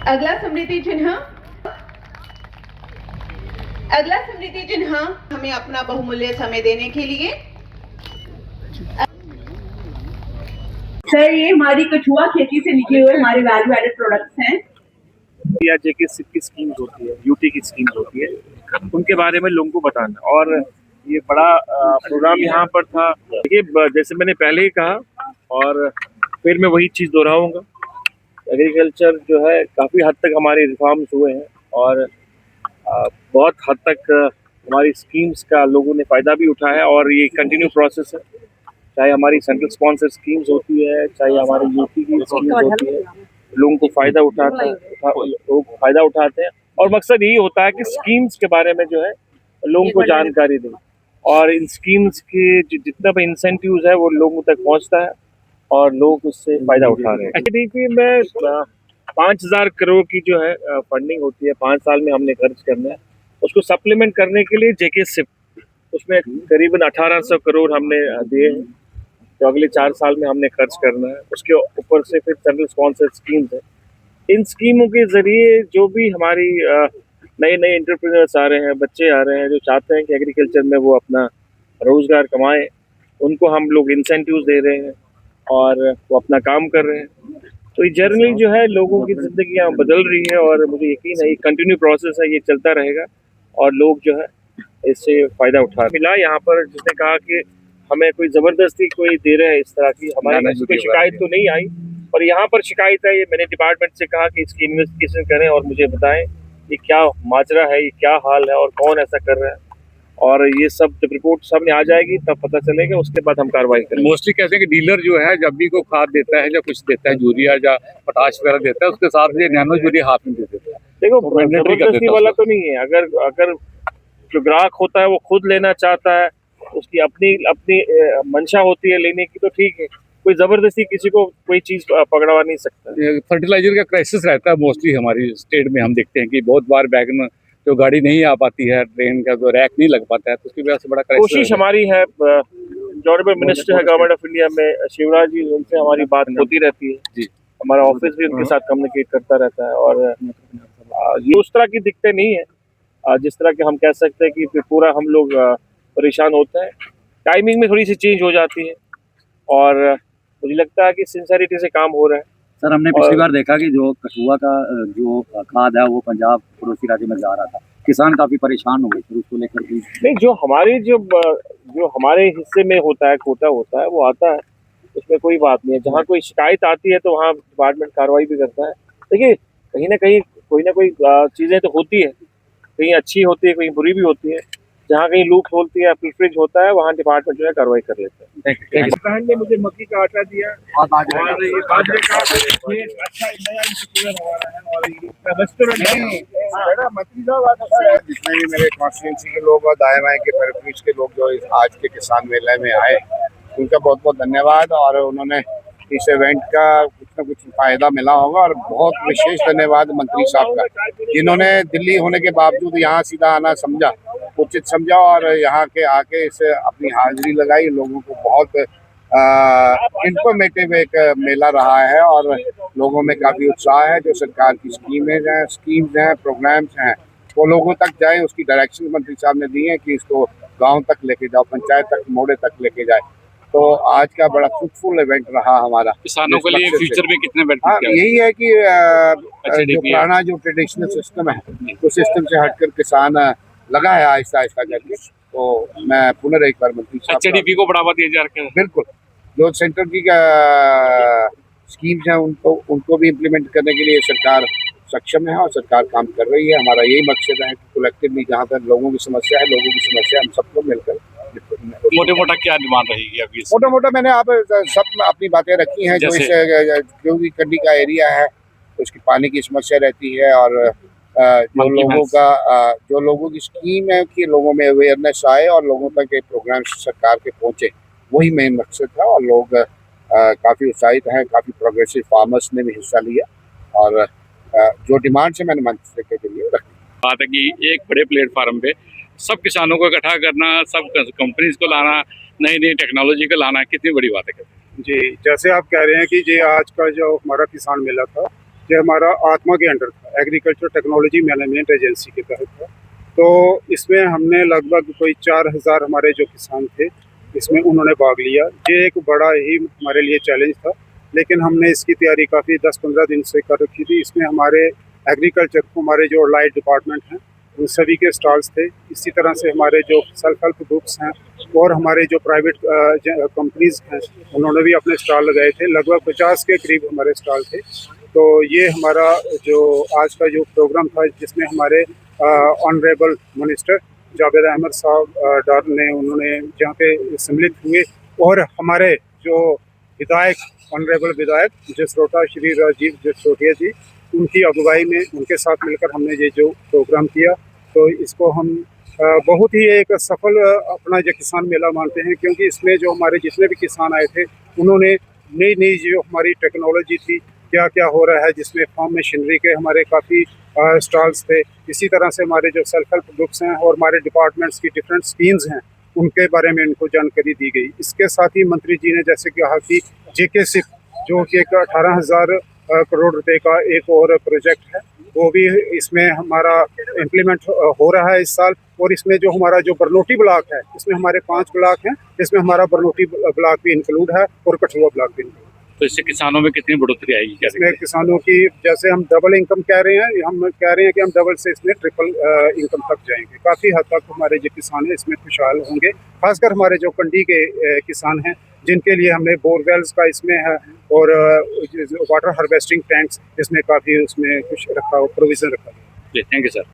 अगला स्मृति चिन्ह हमें अपना बहुमूल्य समय देने के लिए सर, ये हमारी कठुआ खेती से निकले हुए हमारे वैल्यू एडेड प्रोडक्ट्स हैं। या जेके सिप की स्कीम्स होती है, यूटी की स्कीम्स होती है, उनके बारे में लोगों को बताना। और ये बड़ा प्रोग्राम यहाँ पर था। देखिए, जैसे मैंने पहले ही कहा और फिर मैं वही चीज़ दोहराऊंगा, एग्रीकल्चर जो है काफ़ी हद तक हमारे रिफॉर्म्स हुए हैं और बहुत हद तक हमारी स्कीम्स का लोगों ने फ़ायदा भी उठाया और ये कंटिन्यू प्रोसेस है। चाहे हमारी सेंट्रल स्पॉन्सर स्कीम्स होती है, चाहे हमारी यूपी की स्कीम्स होती है, लोगों को फ़ायदा लोग फ़ायदा उठाते हैं। और मकसद यही होता है कि स्कीम्स के बारे में जो है लोगों को जानकारी दें और इन स्कीम्स के जितना भी इंसेंटिव्स है वो लोगों तक पहुंचता है और लोग उससे फ़ायदा उठा रहे हैं। एचडीपी में 5,000 करोड़ की जो है फंडिंग होती है, 5 साल में हमने खर्च करना है। उसको सप्लीमेंट करने के लिए जेके सिप, उसमें करीबन 1800 करोड़ हमने दिए हैं, तो अगले 4 साल में हमने खर्च करना है। उसके ऊपर से फिर सेंट्रल स्पॉन्सर्ड स्कीम्स है। इन स्कीमों के जरिए जो भी हमारी नए एंटरप्रेन्योर्स आ रहे हैं, बच्चे आ रहे हैं जो चाहते हैं कि एग्रीकल्चर में वो अपना रोजगार कमाएं, उनको हम लोग इंसेंटिव्स दे रहे हैं और वो अपना काम कर रहे हैं। तो ये जर्नी जो है लोगों की जिंदगियां बदल रही है और मुझे यकीन है ये कंटिन्यू प्रोसेस है, ये चलता रहेगा और लोग जो है इससे फायदा उठा मिला। यहाँ पर जिसने कहा कि हमें कोई जबरदस्ती कोई दे रहे हैं इस तरह की, हमारे कोई शिकायत तो नहीं आई। और यहाँ पर शिकायत है, ये मैंने डिपार्टमेंट से कहा कि इसकी इन्वेस्टिगेशन करें और मुझे बताएं ये क्या माजरा है, ये क्या हाल है और कौन ऐसा कर रहा है। और ये सब जब रिपोर्ट सामने आ जाएगी तब पता चलेगा, उसके बाद हम कार्रवाई करेंगे। मोस्टली कहते हैं कि डीलर जो है जब भी को खाद देता है या कुछ देता है, यूरिया या पोटाश वगैरह देता है, उसके साथ ये नैनो यूरिया हाथ में दे देता है। देखो, जबरदस्ती वाला तो नहीं है। अगर जो ग्राहक होता है वो खुद लेना चाहता है, उसकी अपनी मंशा होती है लेने की, तो ठीक है। कोई जबरदस्ती किसी को कोई चीज पकड़वा नहीं सकता। फर्टिलाइजर का क्राइसिस रहता है मोस्टली हमारी स्टेट में। हम देखते हैं कि बहुत बार बैगन जो गाड़ी नहीं आ पाती है, ट्रेन का जो रैक नहीं लग पाता है, तो उसकी वजह से बड़ा क्राइसिस। कोशिश हमारी है, ऑनरेबल मिनिस्टर है गवर्नमेंट ऑफ इंडिया में शिवराज जी, उनसे हमारी बात होती रहती है जी। हमारा ऑफिस भी उनके साथ कम्युनिकेट करता रहता है और ये उस तरह की दिक्कतें नहीं है जिस तरह के हम कह सकते हैं कि पूरा हम लोग परेशान होते हैं। टाइमिंग में थोड़ी सी चेंज हो जाती है और मुझे लगता है कि सिंसेरिटी से काम हो रहा है। सर, हमने पिछली बार देखा कि जो कठुआ का जो खाद है वो पंजाब पड़ोसी राज्य में जा रहा था, किसान काफी परेशान हो गए फिर उसको लेकर के। नहीं, जो हमारे हिस्से में होता है, कोटा होता है, वो आता है, उसमें कोई बात नहीं है। जहाँ कोई शिकायत आती है तो वहाँ डिपार्टमेंट कार्रवाई भी करता है। देखिए, कहीं ना कहीं कोई ना कोई चीजें तो होती है, कहीं अच्छी होती है, कहीं बुरी भी होती है। जहाँ कहीं लूप होती है, पिलफरेज होता है, वहाँ डिपार्टमेंट जो है कार्रवाई कर लेते हैं। बहन ने मुझे मक्की का आटा दिया और ये बाजरे का अच्छा नया इंटरप्रेन्योर हो रहा है और ये रेस्टोरेंट जितने भी मेरे कॉन्स्टिट्यूंसी के लोग और दाएं बाएं के पैराप्रीच के लोग जो आज के किसान मेले में आए, उनका बहुत बहुत धन्यवाद। और उन्होंने इस इवेंट का कुछ न कुछ फायदा मिला होगा और बहुत विशेष धन्यवाद मंत्री साहब का, जिन्होंने दिल्ली होने के बावजूद यहाँ सीधा आना समझा, उचित समझा और यहाँ के आके इसे अपनी हाजिरी लगाई। लोगों को बहुत इंफॉर्मेटिव एक मेला रहा है और लोगों में काफी उत्साह है। जो सरकार की स्कीम्स हैं, प्रोग्राम्स हैं, वो लोगों तक जाए, उसकी डायरेक्शन मंत्री साहब ने दी है कि इसको गांव तक लेके जाओ, पंचायत तक, मोड़े तक लेके जाए। तो आज का बड़ा फ्रूटफुल इवेंट रहा हमारा। किसानों के लिए फ्यूचर में कितने यही है कि जो पुराना जो ट्रेडिशनल सिस्टम है, उस सिस्टम से हटकर किसान लगा है आहिस्ता आहिस्ता करके। तो मैं पुनः एक बार मंत्री साहब एचडीपी को बढ़ावा दिया जा रहा है। बिल्कुल, जो सेंटर की स्कीम्स हैं उनको भी इम्प्लीमेंट करने के लिए सरकार सक्षम है और सरकार काम कर रही है। हमारा यही मकसद है कि कलेक्टिवली जहाँ तक लोगों की समस्या है, लोगों की समस्या हम सबको मिलकर। मोटा क्या डिमांड रहेगी अभी? मोटा मैंने आप सब अपनी बातें रखी हैं। जो भी कंडी का एरिया है उसकी पानी की समस्या रहती है और जो लोगों की स्कीम है कि लोगों में अवेयरनेस आए और लोगों तक ये प्रोग्राम सरकार के पहुंचे, वही मेन मकसद था। और लोग काफ़ी उत्साहित हैं, काफ़ी प्रोग्रेसिव फार्मर्स ने भी हिस्सा लिया और जो डिमांड से मैंने मंत्री के लिए रखी। बात है कि एक बड़े प्लेटफार्म पे सब किसानों को इकट्ठा करना, सब कंपनीज को लाना, नई टेक्नोलॉजी को लाना, कितनी बड़ी बात है। जी, जैसे आप कह रहे हैं कि ये आज का जो हमारा किसान मेला था, जो हमारा आत्मा के अंडर था, एग्रीकल्चर टेक्नोलॉजी मैनेजमेंट एजेंसी के तहत था। तो इसमें हमने लगभग कोई 4000 हमारे जो किसान थे इसमें उन्होंने भाग लिया। ये एक बड़ा ही हमारे लिए चैलेंज था, लेकिन हमने इसकी तैयारी काफ़ी 10-15 दिन से कर रखी थी। इसमें हमारे एग्रीकल्चर, हमारे जो लाइट डिपार्टमेंट हैं उन सभी के स्टॉल्स थे। इसी तरह से हमारे जो सेल्फ हेल्प ग्रुप्स हैं और हमारे जो प्राइवेट कंपनीज हैं उन्होंने भी अपने स्टॉल लगाए थे। लगभग 50 के करीब हमारे स्टॉल थे। तो ये हमारा जो आज का जो प्रोग्राम था, जिसमें हमारे ऑनरेबल मिनिस्टर जावेद अहमद साहब डार ने उन्होंने जहाँ पे सम्मिलित हुए, और हमारे जो विधायक, ऑनरेबल विधायक जसरोटा श्री राजीव जसरोटिया जी, उनकी अगुवाई में उनके साथ मिलकर हमने ये जो प्रोग्राम किया। तो इसको हम बहुत ही एक सफल अपना जो किसान मेला मानते हैं, क्योंकि इसमें जो हमारे जितने भी किसान आए थे उन्होंने नई नई जो हमारी टेक्नोलॉजी थी, क्या क्या हो रहा है, जिसमें फार्म मशीनरी के हमारे काफ़ी स्टॉल्स थे। इसी तरह से हमारे जो सेल्फ हेल्प ग्रुप्स हैं और हमारे डिपार्टमेंट्स की डिफरेंट स्कीम्स हैं उनके बारे में इनको जानकारी दी गई। इसके साथ ही मंत्री जी ने जैसे कहा कि जेके सिप, जो कि एक 18,000 करोड़ रुपए का एक और प्रोजेक्ट है, वो भी इसमें हमारा इम्प्लीमेंट हो रहा है इस साल। और इसमें जो हमारा जो बरनोटी ब्लॉक है, इसमें हमारे 5 ब्लॉक हैं, इसमें हमारा बरनोटी ब्लॉक भी इंक्लूड है और कठुआ ब्लॉक भी इंक्लूड। तो इससे किसानों में कितनी बढ़ोतरी आएगी? क्या इसमें किसानों की, जैसे हम डबल इनकम कह रहे हैं, हम कह रहे हैं कि हम डबल से इसमें ट्रिपल इनकम तक जाएंगे। काफ़ी हद तक हमारे जो किसान हैं इसमें खुशहाल होंगे। खासकर हमारे जो कंडी के किसान हैं, जिनके लिए हमने बोरवेल्स का इसमें है और वाटर हार्वेस्टिंग टैंक्स इसमें काफ़ी उसमें कुछ रखा, प्रोविज़न रखा गया। Thank you sir.